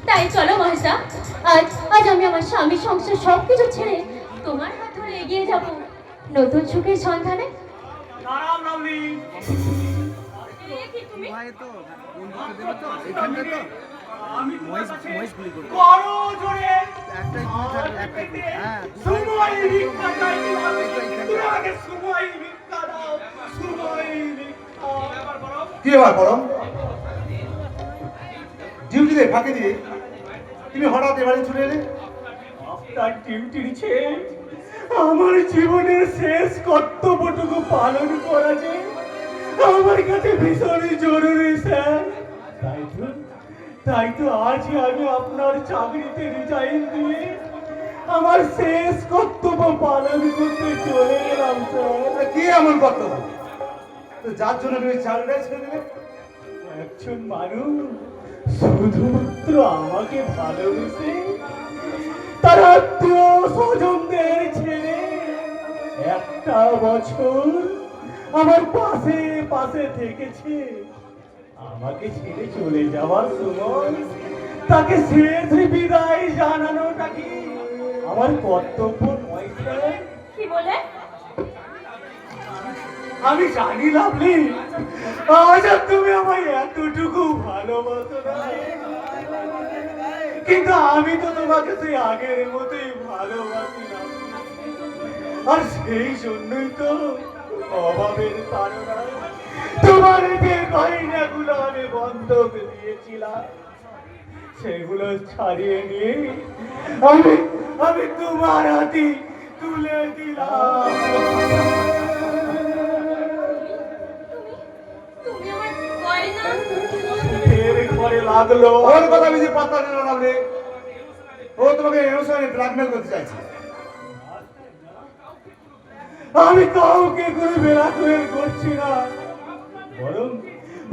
তাই চলো মহেশদা, আজ আজ আমি আমার স্বামী সংসার সবকিছু ছেড়ে তোমার হাত ধরে এগিয়ে যাব নতুন সুখের সন্ধানে। কি ব্যাপার পরম? ডিউটিতে ফাঁকি দিয়ে তুমি হঠাৎ এবারে চলে এলে? আপনার ডিউটির চেয়ে আমার জীবনের শেষ কর্তব্যটুকু পালন করা যে আমার কাছে ভীষণ জরুরি স্যার। তাই তো আজ আমি আপনার চাকরিতে রিজাইন দিয়ে আমার শেষ কর্তব্য পালন করতে চলে গেলাম স্যার। কি এমন কর্তব্য যার জন্য তুমি চাকরিটা ছেড়ে দিলে? একজন মানুষ শুধুমাত্র আমাকে ভালোবেসে তার আত্মীয় স্বজনদের ছেড়ে একটা বছর আমার পাশে পাশে থেকেছে, আমাকে ছেড়ে চলে যাওয়ার সময় তাকে শেষ বিদায় জানানোটা কি আমার কর্তব্য নয় স্যার? কি বলে? আমি জানি লাভলি, আজ আর তুমি আমায় এতটুকু ভালোবাসো না, কিন্তু আমি তো তোমাকে সেই আগের মতোই ভালোবাসি না। আর সেই জন্যই তো অভাবের তাড়নায় তোমার যে গয়নাগুলো আমি বন্ধক দিয়েছিলাম সেগুলো ছাড়িয়ে নিয়ে আমি আমি তোমার হাতে তুলে দিলাম। তুমি আমার গয়না ঘরে লাগলো। ওর কথা বেশি পাত্তা দিল না রে। ও তোমাকে এমোশনালি ব্ল্যাকমেল করতে চাইছে। আমি কাউকে করে ব্ল্যাকমেল করছি না, বরং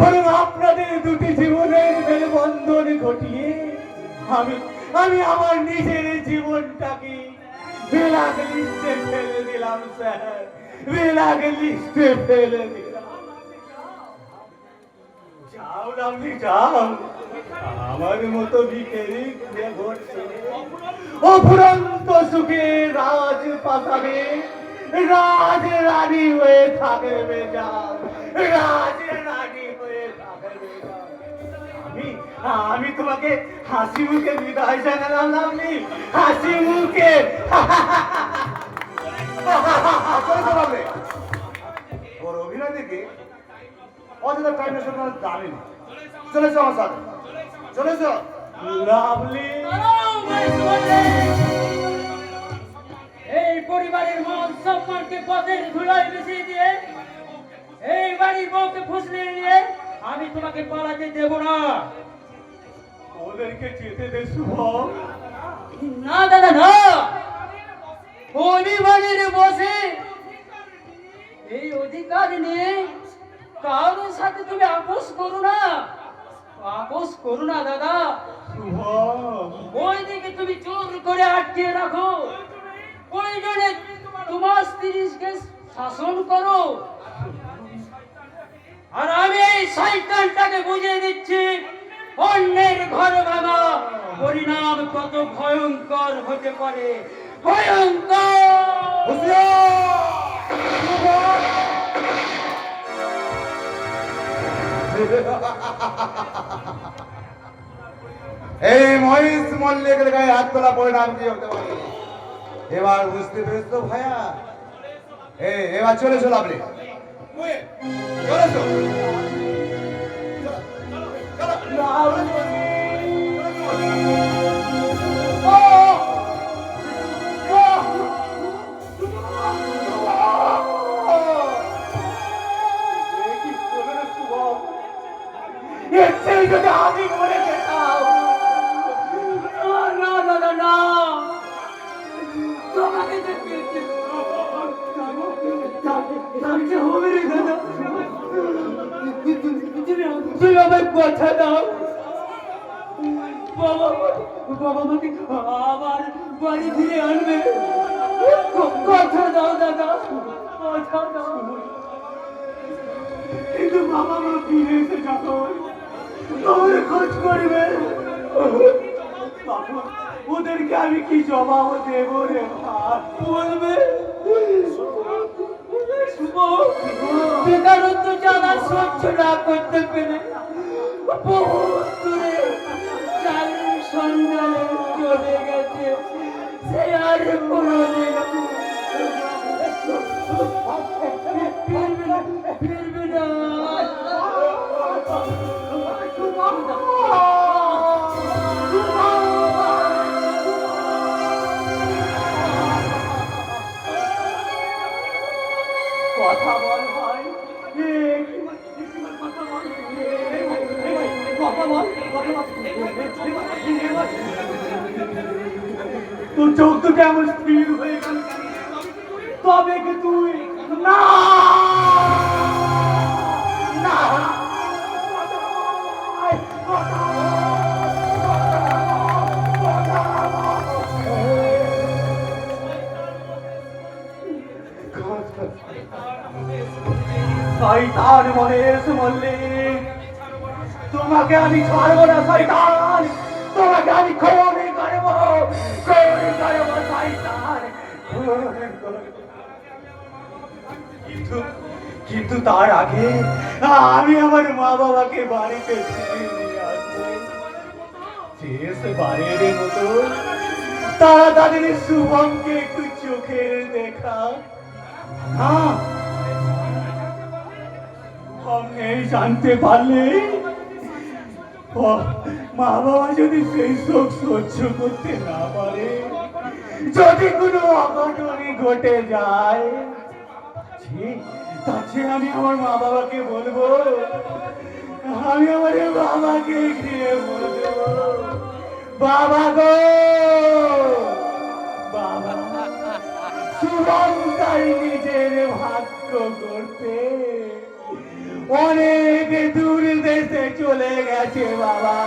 বরং আপনাদের দুটি জীবনের মেলবন্ধন ঘটিয়ে আমি আমি আমার নিজের জীবনটাকে ব্ল্যাক লিস্টে ফেলে দিলাম স্যার, ব্ল্যাক লিস্টে ফেলে দিলাম। যাও লাভলি যাও, আমার মতো ভিখারি ঘুরছে অফুরন্ত সুখে রাজ পাতাবে, রাজ রানী হয়ে থাকবে যাও, রাজ রানী হয়ে থাকবে যাও। আমি তোমাকে হাসি মুখে বিদায় জানালাম লাভলি, হাসি মুখে। ওর অভিনয় দেখে অযথা টাইম নষ্ট করার দামি না। চলেছ আমার সাথে, চলেছ। লাভলি এই পরিবারের মান সম্মানকে পথের ধুলায় মিশিয়ে দিয়ে এই বাড়ির বউকে ফুসলে নিয়ে আমি তোমাকে পালাতে দেব না। ওদেরকে যেতে দে শুভ। না দাদা না, পরিবারের বসে এই অধিকার নিয়ে কারোর সাথে তুমি আপোষ করো না, আপোষ করো না দাদা। শুভ ওই দিকে তুমি জোর করে আটকে রাখো, প্রয়োজনে তোমার স্ত্রীকে শাসন করো, আর আমি এই শয়তানটাকে বুঝিয়ে দিচ্ছি অন্যের ঘর ভাঙা পরিণাম কত ভয়ঙ্কর হতে পারে, ভয়ঙ্কর। এই মহেশ মল্লিকের গায়ে হাত তোলা পরিণাম কি হতে পারে এবার বুঝতে পেরেছ ভাইয়া? এবার চলেছো লাভলি, চলেছো। যদি আমি মরে যেতাম। না দাদা না, তোমাকে থাকতে হবে রে দাদা। তুমি আমায় কথা দাও, বাবা বাবা আমাকে আবার বাড়ি ফিরে আনবে। কথা দাও দাদা, কথা দাও। কিন্তু বাবা মা ফিরে এসে যখন তোমার খোঁজ করবে, তখন ওদেরকে আমি কি জবাব দেব রে ভাই? বলবে বেকারত্ব জ্বালা সহ্য না করতে পেরে বহু দূরে চাকরির সন্ধানে চলে গেছে, সে আর কোনোদিন ফিরবে না। কথা বল ভাই, কথা বল, কথা বল, কথা বল। তোর চোখ তো কেমন স্থির হয়ে গেল, তবে কি তুই না না শয়তান মহেশ মল্লিক, তোমাকে আমি ছাড়বো না শয়তান, তোমাকে আমি খুনি করবো, খুনি করবো শয়তান, খুনি করবো। কিন্তু তার আগে আমি আমার মা বাবাকে বাড়িতে ফিরিয়ে নিয়ে আসবো। শেষবারের মতো তারা তাদের শুভমকে একটু চোখের দেখা হ্যাঁ নেই জানতে পারলে মা বাবা যদি সেই শোক সহ্য করতে না পারে, যদি কোনো অঘটনই ঘটে যায়, তাছে আমি আমার মা বাবাকে বলবো, আমি আমার বাবাকে গিয়ে বলবো, বাবা গো বাবা, শুভম তার নিজের ভাগ্য করতে অনেক দূর দেশে চলে গেছে বাবা।